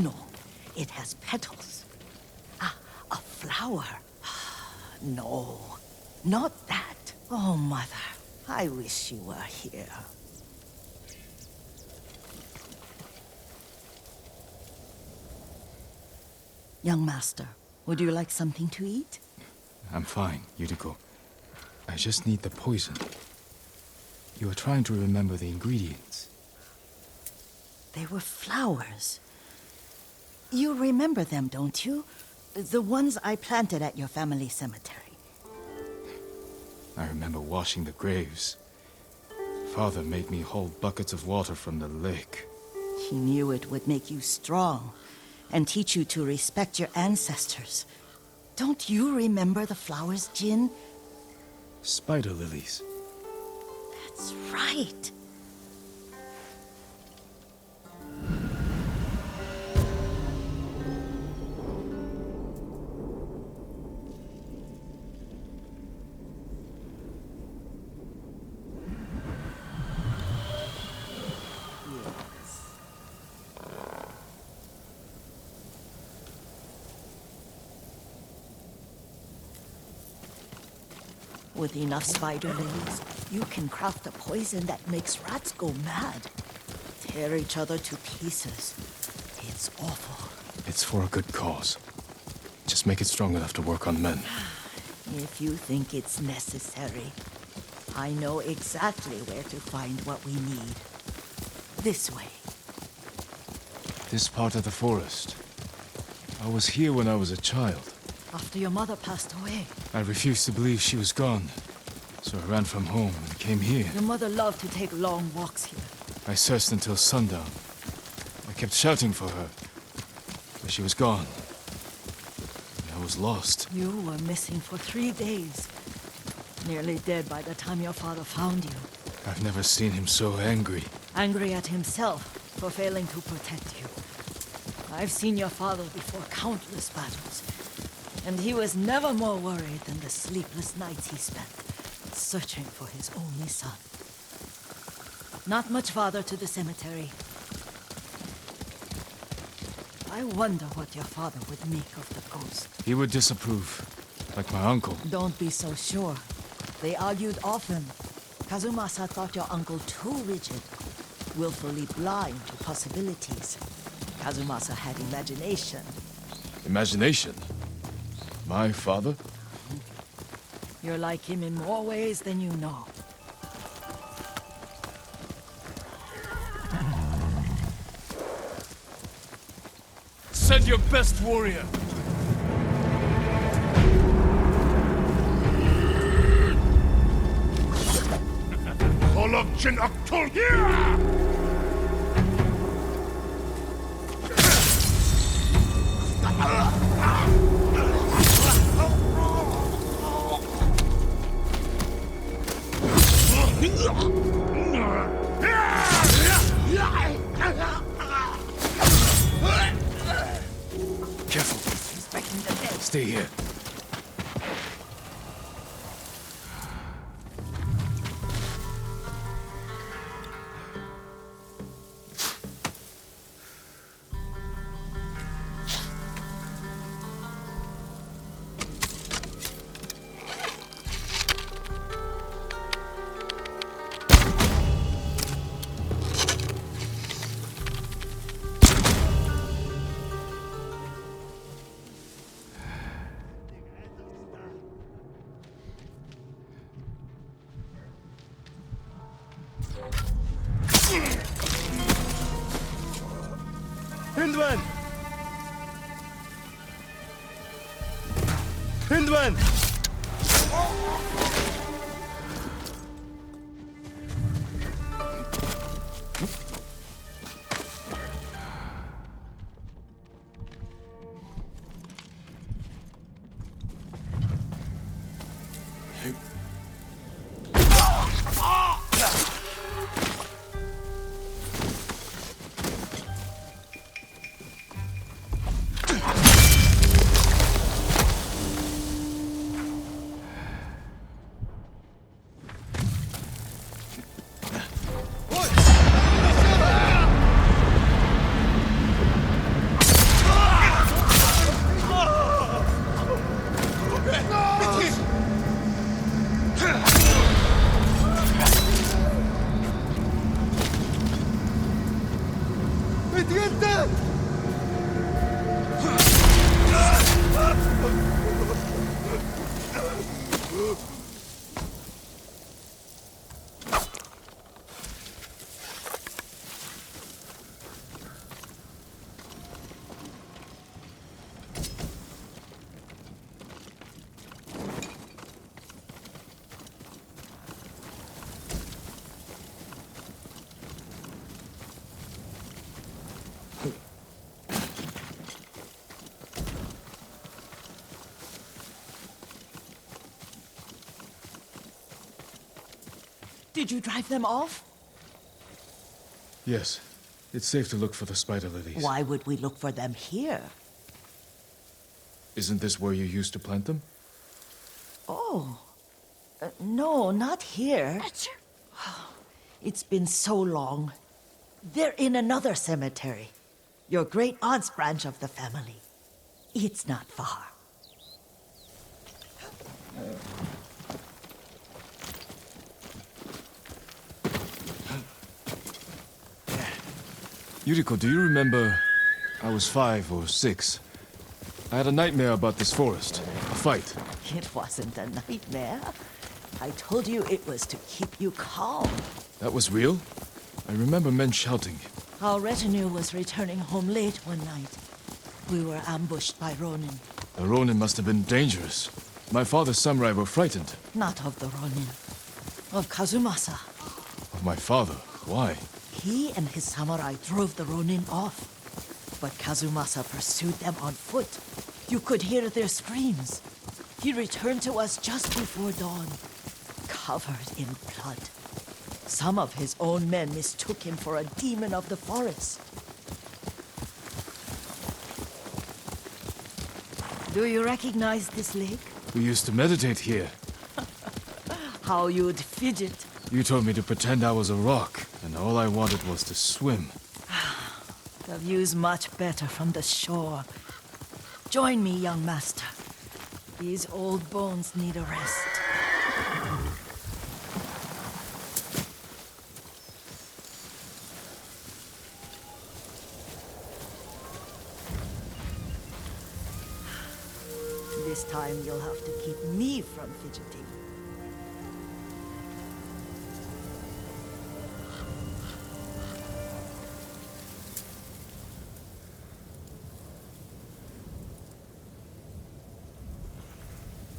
No, it has petals. Ah, a flower. No, not that. Oh, Mother, I wish you were here. Young master, would you like something to eat? I'm fine, Yuriko. I just need the poison. You are trying to remember the ingredients. They were flowers. You remember them, don't you? The ones I planted at your family cemetery. I remember washing the graves. Father made me hold buckets of water from the lake. He knew it would make you strong and teach you to respect your ancestors. Don't you remember the flowers, Jin? Spider lilies. That's right. With enough spider lilies, you can craft a poison that makes rats go mad. Tear each other to pieces. It's awful. It's for a good cause. Just make it strong enough to work on men. If you think it's necessary, I know exactly where to find what we need. This way. This part of the forest. I was here when I was a child. After your mother passed away. I refused to believe she was gone. So I ran from home and came here. Your mother loved to take long walks here. I searched until sundown. I kept shouting for her. But she was gone. I was lost. You were missing for 3 days. Nearly dead by the time your father found you. I've never seen him so angry. Angry at himself for failing to protect you. I've seen your father before countless battles. And he was never more worried than the sleepless nights he spent searching for his only son. Not much farther to the cemetery. I wonder what your father would make of the ghost. He would disapprove, like my uncle. Don't be so sure. They argued often. Kazumasa thought your uncle too rigid, willfully blind to possibilities. Kazumasa had imagination. Imagination? My father? You're like him in more ways than you know. Send your best warrior! All of Jin Aktul here! Careful. He's breaking the dead. Stay here. Hindwan! Hindwan! ¡Ardiente! Did you drive them off? Yes. It's safe to look for the spider lilies. Why would we look for them here? Isn't this where you used to plant them? Oh. No, not here. It's been so long. They're in another cemetery. Your great-aunt's branch of the family. It's not far. Yuriko, do you remember? I was 5 or 6. I had a nightmare about this forest. A fight. It wasn't a nightmare. I told you it was to keep you calm. That was real? I remember men shouting. Our retinue was returning home late one night. We were ambushed by ronin. The ronin must have been dangerous. My father's samurai were frightened. Not of the ronin. Of Kazumasa. Of my father? Why? He and his samurai drove the ronin off. But Kazumasa pursued them on foot. You could hear their screams. He returned to us just before dawn, covered in blood. Some of his own men mistook him for a demon of the forest. Do you recognize this lake? We used to meditate here. How you'd fidget. You told me to pretend I was a rock, and all I wanted was to swim. The view's much better from the shore. Join me, young master. These old bones need a rest. This time you'll have to keep me from fidgeting.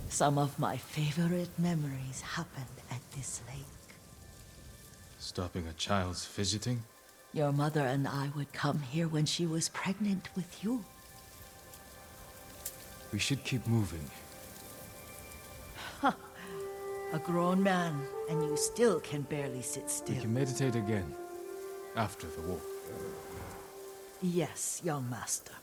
Some of my favorite memories happened at this lake. Stopping a child's fidgeting? Your mother and I would come here when she was pregnant with you. We should keep moving. A grown man, and you still can barely sit still. We can meditate again. After the walk. Yes, young master.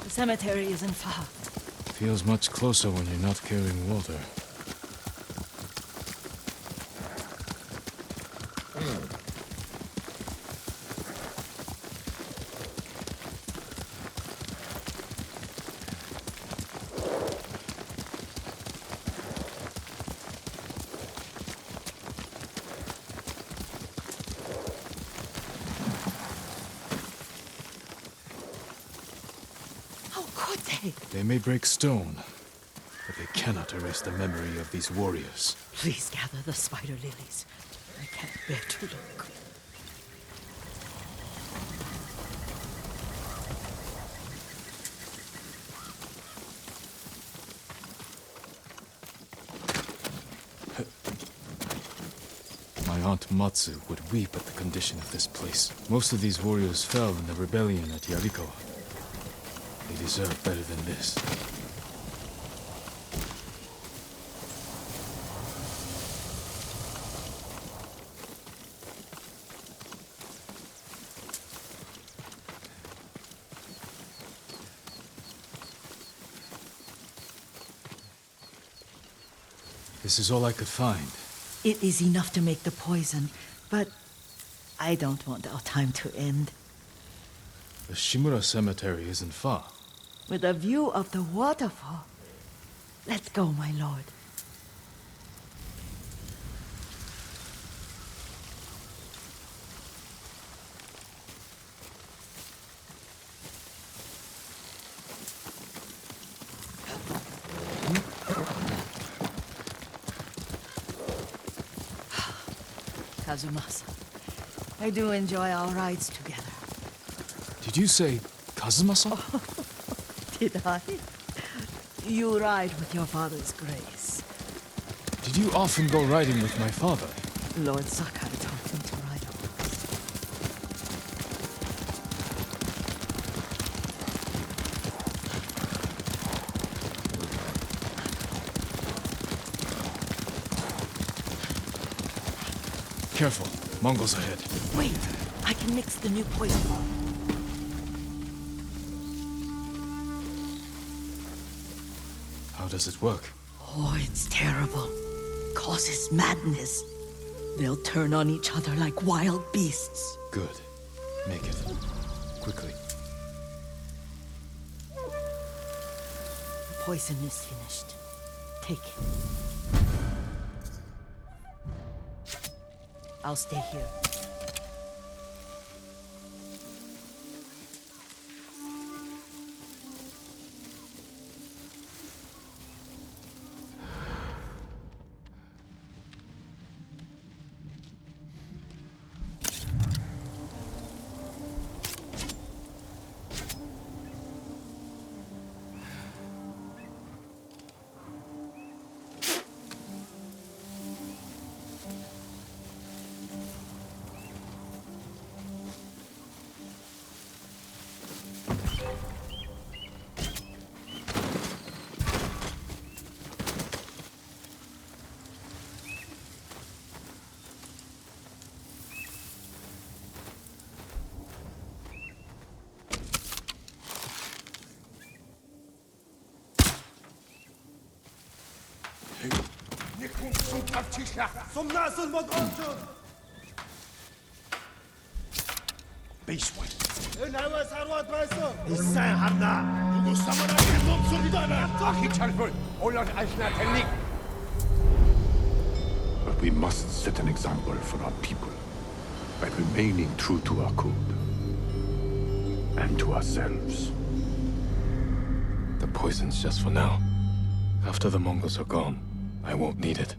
The cemetery isn't far. Feels much closer when you're not carrying water. How could they? They may break stone, but they cannot erase the memory of these warriors. Please gather the spider lilies. I can't bear to look. My Aunt Matsu would weep at the condition of this place. Most of these warriors fell in the rebellion at Yuriko. They deserve better than this. This is all I could find. It is enough to make the poison, but I don't want our time to end. The Shimura Cemetery isn't far. With a view of the waterfall. Let's go, my lord. Kazumasa, I do enjoy our rides together. Did you say Kazumasa? Did I? You ride with your father's grace. Did you often go riding with my father? Lord Sakai taught me to ride a horse. Careful. Mongols ahead. Wait! I can mix the new poison. How does it work? Oh, it's terrible. Causes madness. They'll turn on each other like wild beasts. Good. Make it. Quickly. The poison is finished. Take it. I'll stay here. Сумнаас нь бодгооч. Бишвай. Энэ аваас харваад байсан. Сайн харнаа. Үгүй самараа номсондоо. Ахи чалбар. Олор ашна техник. But we must set an example for our people by remaining true to our code and to ourselves. The poison's just for now. After the Mongols are gone, I won't need it.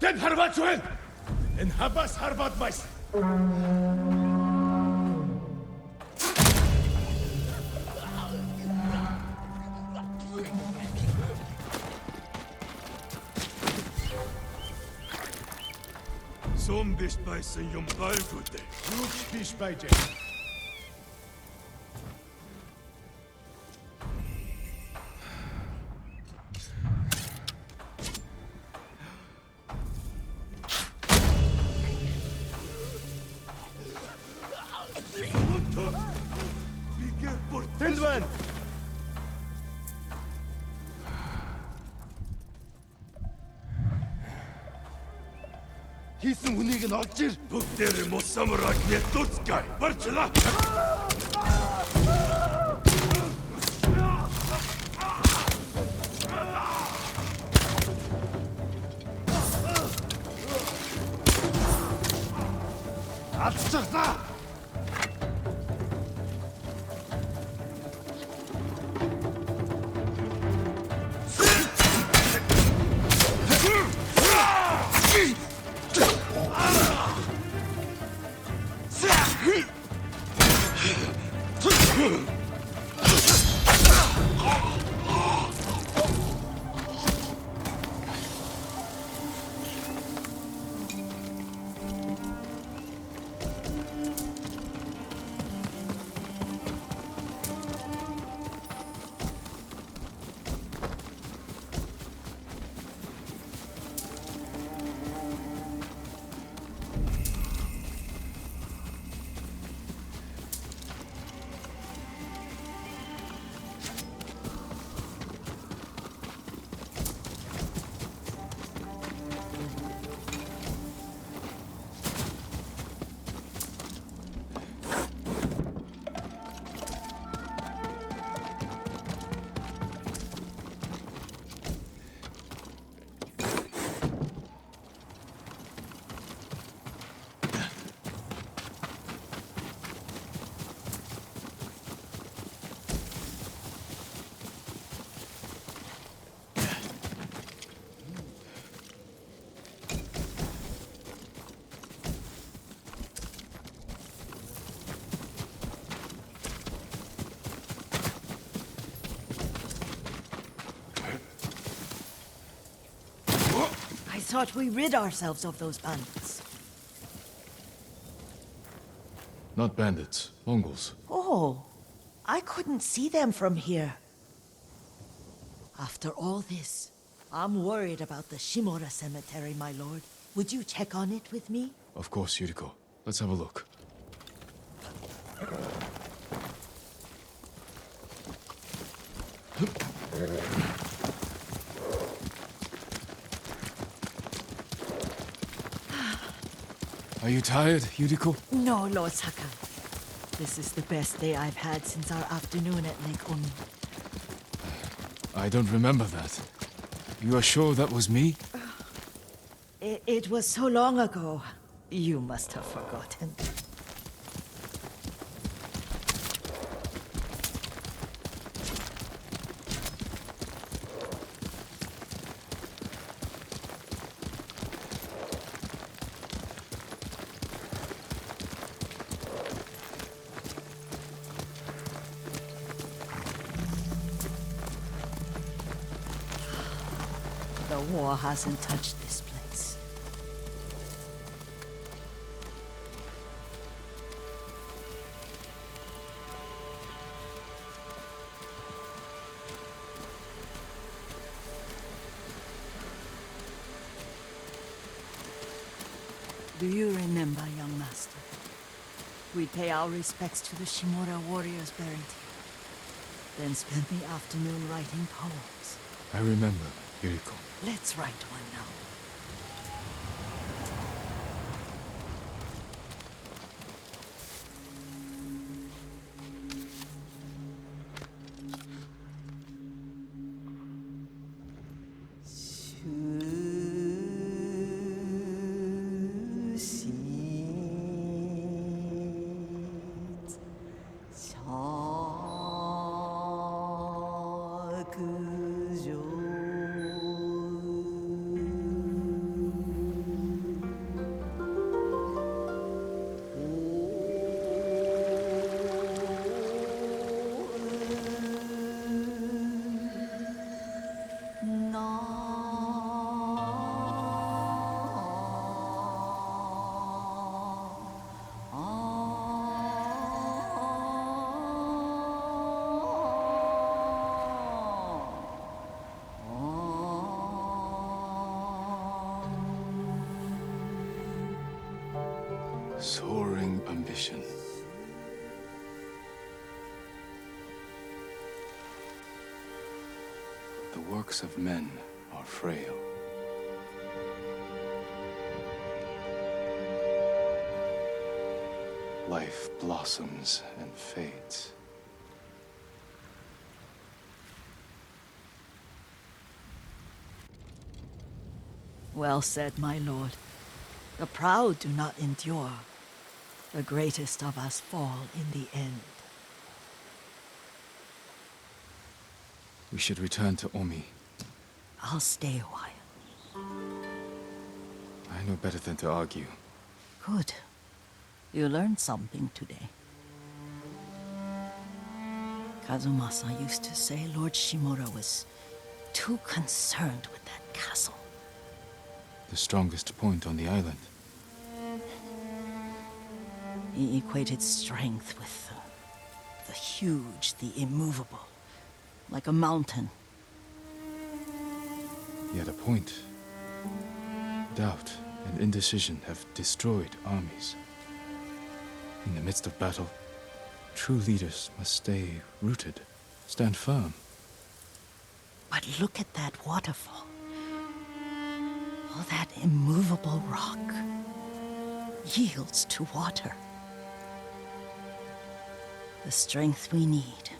Den harvat швэн. Энэ хабас харваад байс. Сум биш байсан юм гайгүй дээ. Юу ч биш байж. Тэндвэн. Хийсэн хүнийг нь олж ир. Бүгдээр мус самураг нэтуцгай. Барчлаа. Алцчихлаа. thought we rid ourselves of those bandits. Not bandits, Mongols. Oh, I couldn't see them from here. After all this, I'm worried about the Shimura Cemetery, my lord. Would you check on it with me? Of course, Yuriko. Let's have a look. Are you tired, Yuriko? No, Lord Sakai. This is the best day I've had since our afternoon at Lake Omi. I don't remember that. You are sure that was me? It was so long ago. You must have forgotten. The war hasn't touched this place. Do you remember, young master? We'd pay our respects to the Shimura warriors buried here, then spend the afternoon writing poems. I remember, Yuriko. Let's write one now. Soaring ambition. The works of men are frail. Life blossoms and fades. Well said, my lord. The proud do not endure. The greatest of us fall in the end. We should return to Omi. I'll stay a while. I know better than to argue. Good. You learned something today. Kazumasa used to say Lord Shimura was too concerned with that castle. The strongest point on the island. He equated strength with the huge, the immovable. Like a mountain. Yet a point. Doubt and indecision have destroyed armies. In the midst of battle, true leaders must stay rooted, stand firm. But look at that waterfall. All that immovable rock yields to water. The strength we need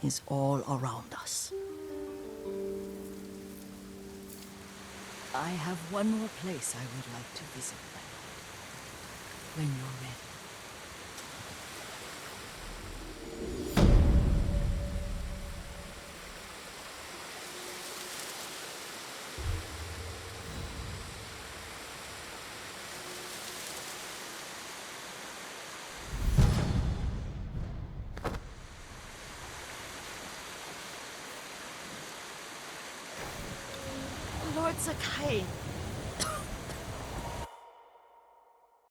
is all around us. I have one more place I would like to visit, my lord. When you're ready. Lord Sakai,